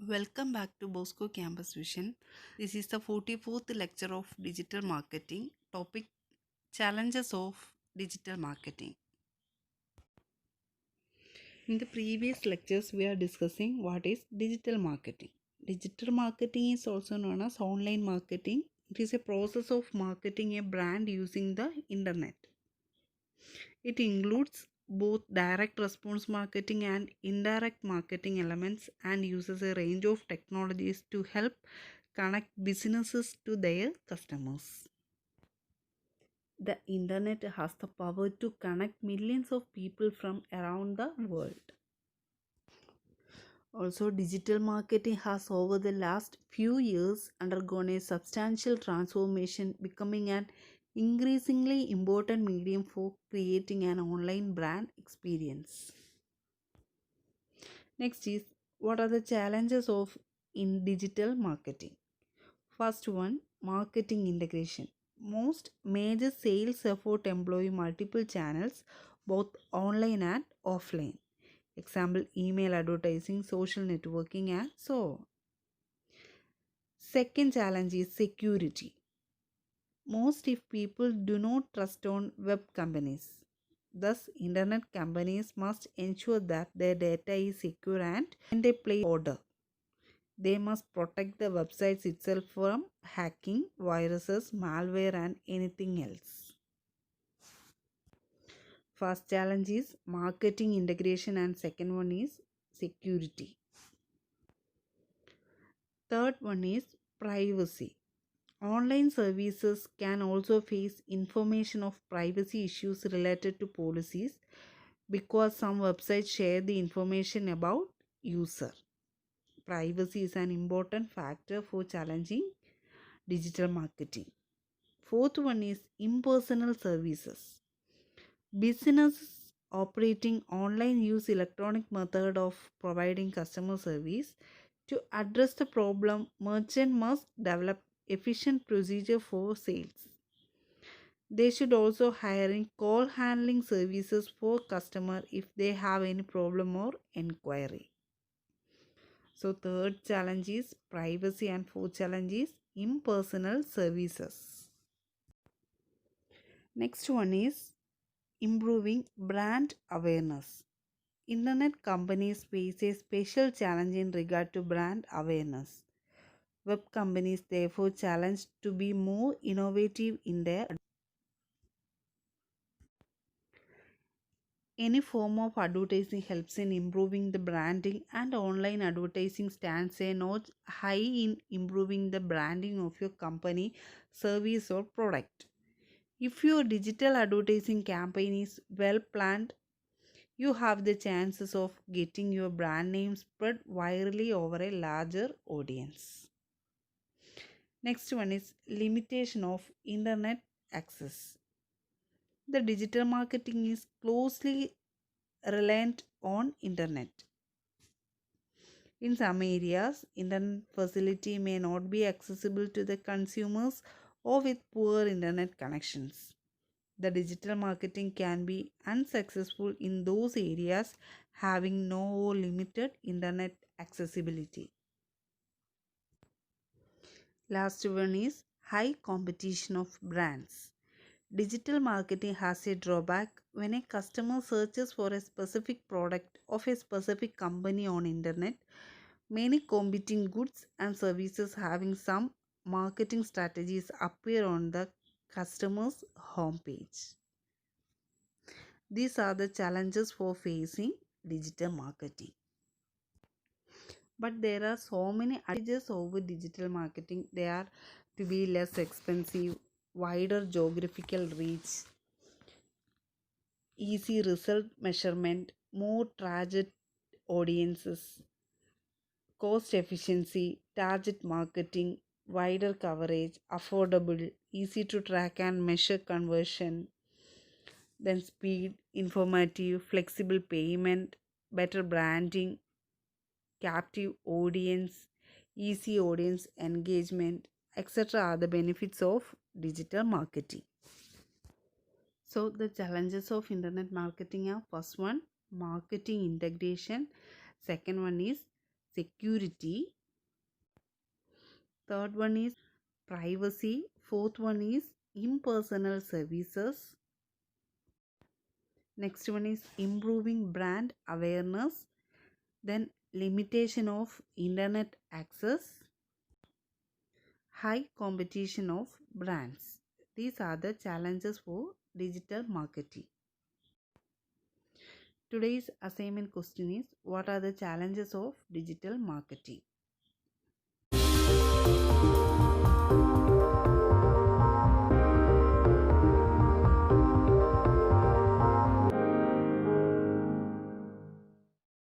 Welcome back to Bosco Campus Vision. This is the 44th lecture of digital marketing. Topic Challenges of digital marketing. In the previous lectures, we are discussing what is digital marketing. Digital marketing is also known as online marketing. It is a process of marketing a brand using the internet. It includes both direct response marketing and indirect marketing elements and uses a range of technologies to help connect businesses to their customers. The internet has the power to connect millions of people from around the world. Also, digital marketing has over the last few years undergone a substantial transformation, becoming an increasingly important medium for creating an online brand experience. Next is, what are the challenges of in digital marketing? First one, marketing integration. Most major sales effort employ multiple channels, both online and offline. Example, email advertising, social networking, and so on. Second challenge is security. Most if people do not trust on web companies. Thus, internet companies must ensure that their data is secure and when they place order, they must protect the websites itself from hacking, viruses, malware, and anything else. First challenge is marketing integration, and second one is security. Third one is privacy. Online services can also face information of privacy issues related to policies because some websites share the information about user. Privacy is an important factor for challenging digital marketing. Fourth one is impersonal services. Businesses operating online use electronic method of providing customer service. To address the problem, merchant must develop efficient procedure for sales. They should also hiring call handling services for customer if they have any problem or inquiry. So third challenge is privacy and fourth challenge is impersonal services. Next one is improving brand awareness. Internet companies face a special challenge in regard to brand awareness. Web companies therefore challenged to be more innovative in their any form of advertising helps in improving the branding, and online advertising stands a notch high in improving the branding of your company, service, or product. If your digital advertising campaign is well planned, you have the chances of getting your brand name spread virally over a larger audience. Next one is limitation of internet access. The digital marketing is closely reliant on internet. In some areas, internet facility may not be accessible to the consumers or with poor internet connections. The digital marketing can be unsuccessful in those areas having no or limited internet accessibility. Last one is high competition of brands. Digital marketing has a drawback when a customer searches for a specific product of a specific company on internet. Many competing goods and services having some marketing strategies appear on the customer's homepage. These are the challenges for facing digital marketing. But there are so many advantages over digital marketing. They are to be less expensive, wider geographical reach, easy result measurement, more target audiences, cost efficiency, target marketing, wider coverage, affordable, easy to track and measure conversion, then speed, informative, flexible payment, better branding, captive audience, easy audience engagement, etc. are the benefits of digital marketing. So the challenges of internet marketing are: first one, marketing integration; second one is security; Third one is privacy. Fourth one is impersonal services. Next one is improving brand awareness. Then limitation of internet access, high competition of brands. These are the challenges for digital marketing. Today's assignment question is, what are the challenges of digital marketing?